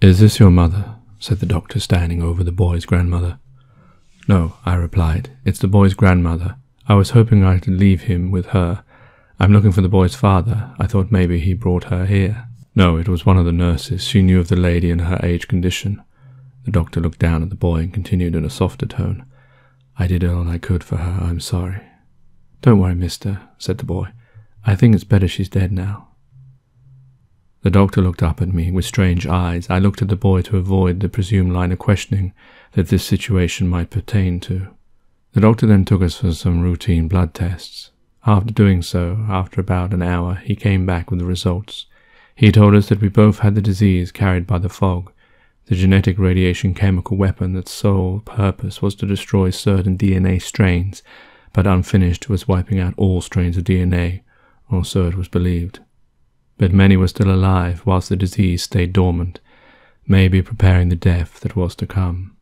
"Is this your mother?" said the doctor, standing over the boy's grandmother. "No," I replied. "It's the boy's grandmother. I was hoping I could leave him with her. I'm looking for the boy's father. I thought maybe he brought her here." "No, it was one of the nurses. She knew of the lady and her age condition." The doctor looked down at the boy and continued in a softer tone. "I did all I could for her. I'm sorry." "Don't worry, mister," said the boy. "I think it's better she's dead now." The doctor looked up at me with strange eyes. I looked at the boy to avoid the presumed line of questioning that this situation might pertain to. The doctor then took us for some routine blood tests. After doing so, after about an hour, he came back with the results. He told us that we both had the disease carried by the fog, the genetic radiation chemical weapon that's sole purpose was to destroy certain DNA strains, but unfinished was wiping out all strains of DNA, or so it was believed. But many were still alive whilst the disease stayed dormant, maybe preparing the death that was to come.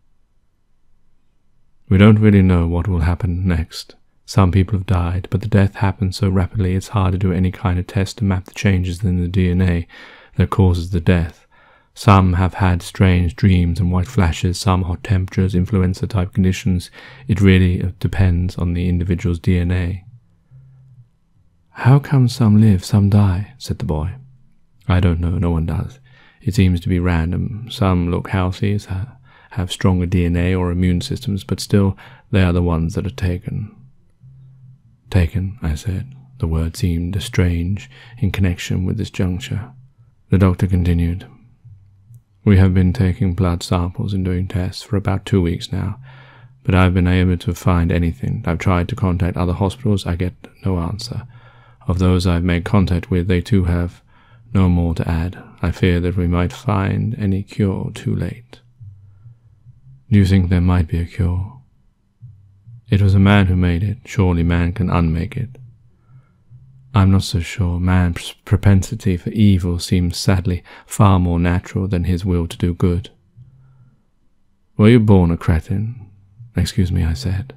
We don't really know what will happen next. Some people have died, but the death happened so rapidly it's hard to do any kind of test to map the changes in the DNA that causes the death. Some have had strange dreams and white flashes, some hot temperatures, influenza-type conditions. It really depends on the individual's DNA. "How come some live, some die?" said the boy. "I don't know, no one does. It seems to be random. Some look healthy, have stronger DNA or immune systems, but still they are the ones that are taken." "Taken," I said. The word seemed strange in connection with this juncture. The doctor continued. "We have been taking blood samples and doing tests for about 2 weeks now, but I've been able to find anything. I've tried to contact other hospitals. I get no answer. Of those I've made contact with, they too have no more to add. I fear that we might find any cure too late." "Do you think there might be a cure?" "It was a man who made it. Surely man can unmake it." "I'm not so sure. Man's propensity for evil seems sadly far more natural than his will to do good." "Were you born a cretin?" "Excuse me," I said.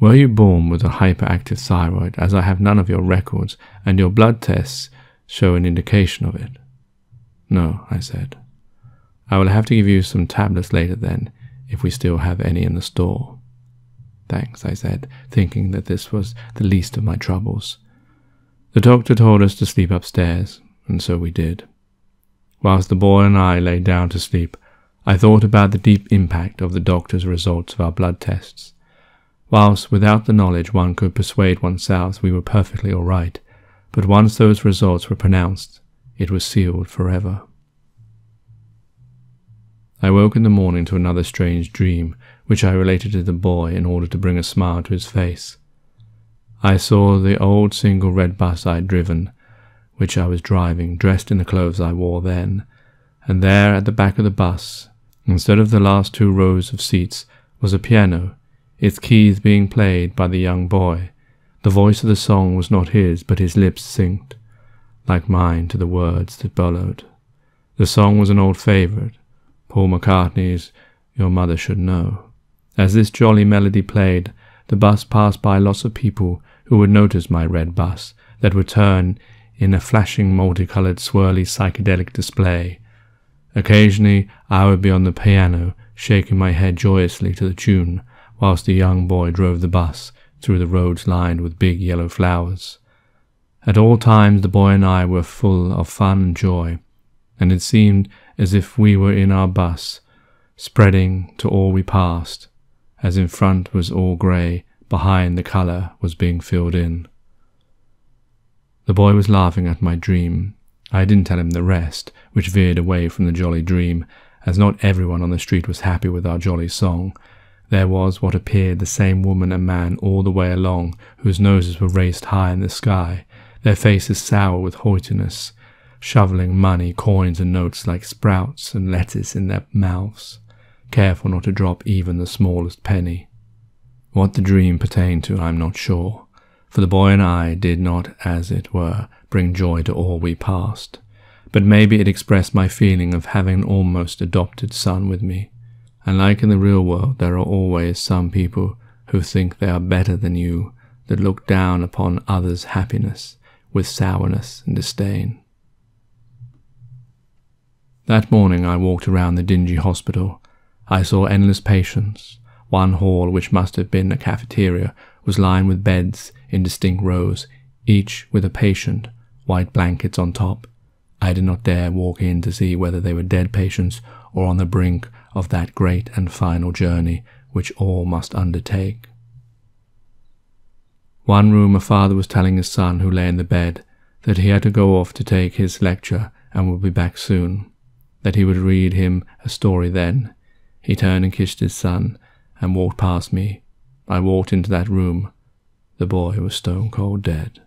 "Were you born with a hyperactive thyroid, as I have none of your records, and your blood tests show an indication of it?" "No," I said. "I will have to give you some tablets later then, if we still have any in the store." "Thanks," I said, thinking that this was the least of my troubles. The doctor told us to sleep upstairs, and so we did. Whilst the boy and I lay down to sleep, I thought about the deep impact of the doctor's results of our blood tests. Whilst without the knowledge one could persuade oneself we were perfectly all right, but once those results were pronounced, it was sealed forever. I woke in the morning to another strange dream, which I related to the boy in order to bring a smile to his face. I saw the old single red bus I had driven, which I was driving, dressed in the clothes I wore then, and there at the back of the bus, instead of the last 2 rows of seats, was a piano, its keys being played by the young boy. The voice of the song was not his, but his lips synced, like mine, to the words that followed. The song was an old favourite, Paul McCartney's "Your Mother Should Know." As this jolly melody played, the bus passed by lots of people who would notice my red bus, that would turn in a flashing multicoloured swirly psychedelic display. Occasionally I would be on the piano, shaking my head joyously to the tune, whilst the young boy drove the bus through the roads lined with big yellow flowers. At all times the boy and I were full of fun and joy, and it seemed as if we were in our bus, spreading to all we passed, as in front was all grey, behind the colour was being filled in. The boy was laughing at my dream. I didn't tell him the rest, which veered away from the jolly dream, as not everyone on the street was happy with our jolly song. There was what appeared the same woman and man all the way along, whose noses were raised high in the sky, their faces sour with haughtiness, shovelling money, coins and notes like sprouts and lettuce in their mouths, careful not to drop even the smallest penny. What the dream pertained to I am not sure, for the boy and I did not, as it were, bring joy to all we passed, but maybe it expressed my feeling of having an almost adopted son with me, and like in the real world there are always some people who think they are better than you, that look down upon others' happiness with sourness and disdain. That morning I walked around the dingy hospital. I saw endless patients. One hall, which must have been a cafeteria, was lined with beds in distinct rows, each with a patient, white blankets on top. I did not dare walk in to see whether they were dead patients or on the brink of that great and final journey which all must undertake. One room, a father was telling his son, who lay in the bed, that he had to go off to take his lecture and would be back soon, that he would read him a story then. He turned and kissed his son and walked past me. I walked into that room. The boy was stone cold dead.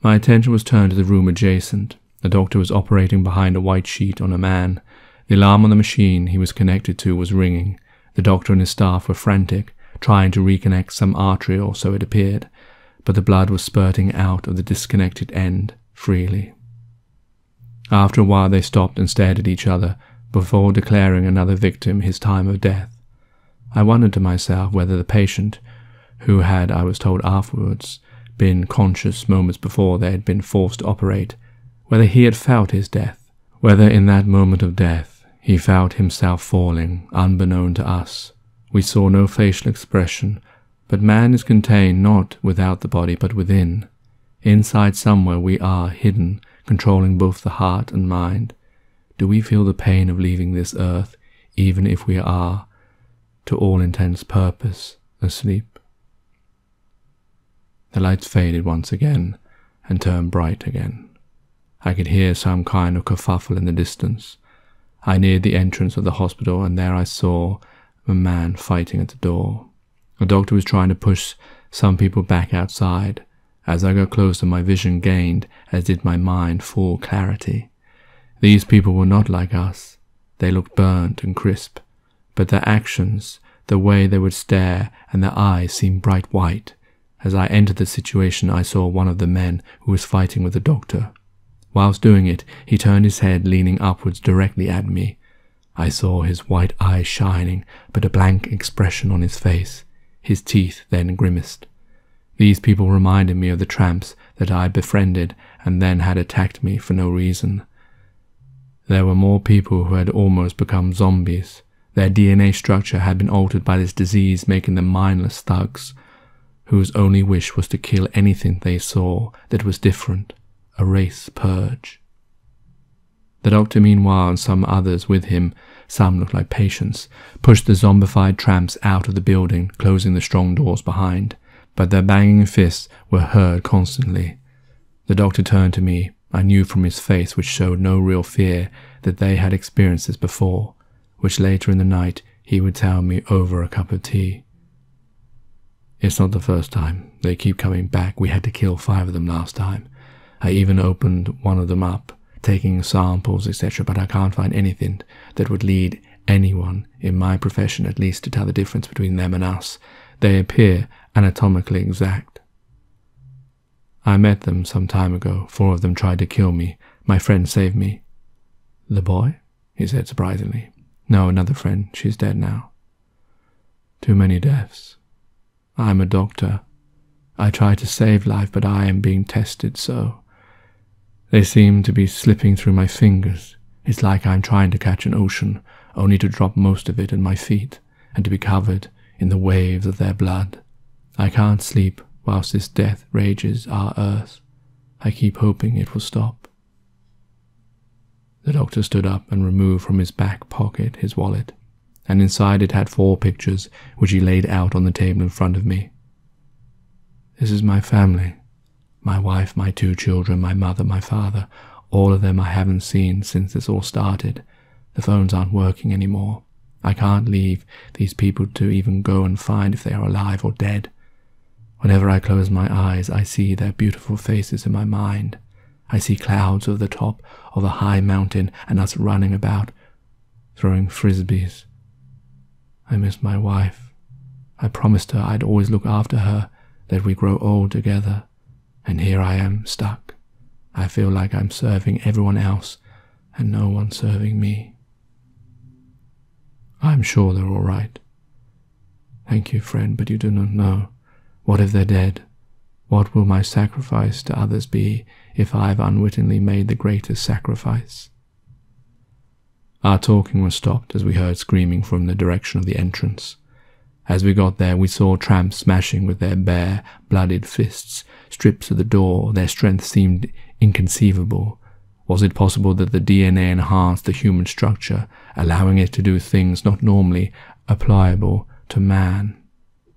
My attention was turned to the room adjacent. The doctor was operating behind a white sheet on a man. The alarm on the machine he was connected to was ringing. The doctor and his staff were frantic, trying to reconnect some artery, or so it appeared, but the blood was spurting out of the disconnected end freely. After a while they stopped and stared at each other before declaring another victim his time of death. I wondered to myself whether the patient, who had, I was told afterwards, been conscious moments before they had been forced to operate, whether he had felt his death, whether in that moment of death he felt himself falling, unbeknown to us. We saw no facial expression, but man is contained not without the body but within. Inside somewhere we are hidden, controlling both the heart and mind. Do we feel the pain of leaving this earth, even if we are, to all intents purpose, asleep? The lights faded once again and turned bright again. I could hear some kind of kerfuffle in the distance. I neared the entrance of the hospital, and there I saw a man fighting at the door. A doctor was trying to push some people back outside. As I got closer, my vision gained, as did my mind, full clarity. These people were not like us. They looked burnt and crisp, but their actions, the way they would stare, and their eyes seemed bright white. As I entered the situation, I saw one of the men who was fighting with the doctor. Whilst doing it, he turned his head, leaning upwards directly at me. I saw his white eyes shining, but a blank expression on his face. His teeth then grimaced. These people reminded me of the tramps that I befriended and then had attacked me for no reason. There were more people who had almost become zombies. Their DNA structure had been altered by this disease, making them mindless thugs, whose only wish was to kill anything they saw that was different, a race purge. The doctor, meanwhile, and some others with him, some looked like patients, pushed the zombified tramps out of the building, closing the strong doors behind, but their banging fists were heard constantly. The doctor turned to me. I knew from his face, which showed no real fear, that they had experienced this before, which later in the night he would tell me over a cup of tea. It's not the first time. They keep coming back. We had to kill 5 of them last time. I even opened one of them up, taking samples, etc., but I can't find anything that would lead anyone, in my profession at least, to tell the difference between them and us. They appear anatomically exact. I met them some time ago. 4 of them tried to kill me. My friend saved me. The boy? He said surprisingly. No, another friend. She's dead now. Too many deaths. I'm a doctor. I try to save life, but I am being tested so. They seem to be slipping through my fingers. It's like I'm trying to catch an ocean, only to drop most of it at my feet, and to be covered in the waves of their blood. I can't sleep whilst this death rages our earth. I keep hoping it will stop. The doctor stood up and removed from his back pocket his wallet, and inside it had 4 pictures, which he laid out on the table in front of me. This is my family. My wife, my 2 children, my mother, my father. All of them I haven't seen since this all started. The phones aren't working anymore. I can't leave these people to even go and find if they are alive or dead. Whenever I close my eyes, I see their beautiful faces in my mind. I see clouds over the top of a high mountain and us running about, throwing frisbees. I miss my wife. I promised her I'd always look after her, that we'd grow old together. And here I am, stuck. I feel like I'm serving everyone else, and no one serving me. I'm sure they're all right. Thank you, friend, but you do not know. What if they're dead? What will my sacrifice to others be if I've unwittingly made the greatest sacrifice? Our talking was stopped as we heard screaming from the direction of the entrance. As we got there, we saw tramps smashing with their bare, bloodied fists strips of the door. Their strength seemed inconceivable. Was it possible that the DNA enhanced the human structure, allowing it to do things not normally applicable to man?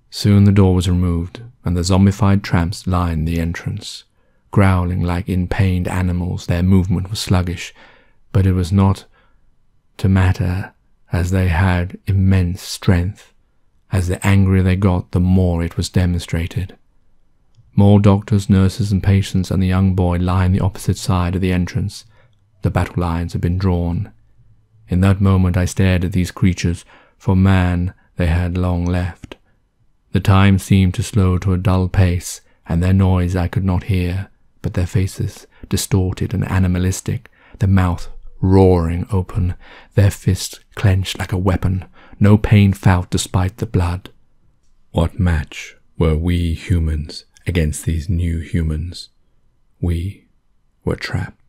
Soon the door was removed, and the zombified tramps lined the entrance. Growling like in-pained animals, their movement was sluggish, but it was not to matter, as they had immense strength. As the angrier they got, the more it was demonstrated. More doctors, nurses, and patients and the young boy lined the opposite side of the entrance. The battle lines had been drawn. In that moment I stared at these creatures. For man they had long left. The time seemed to slow to a dull pace, and their noise I could not hear, but their faces, distorted and animalistic, the mouth roaring open, their fists clenched like a weapon, no pain felt despite the blood. What match were we humans against these new humans? We were trapped.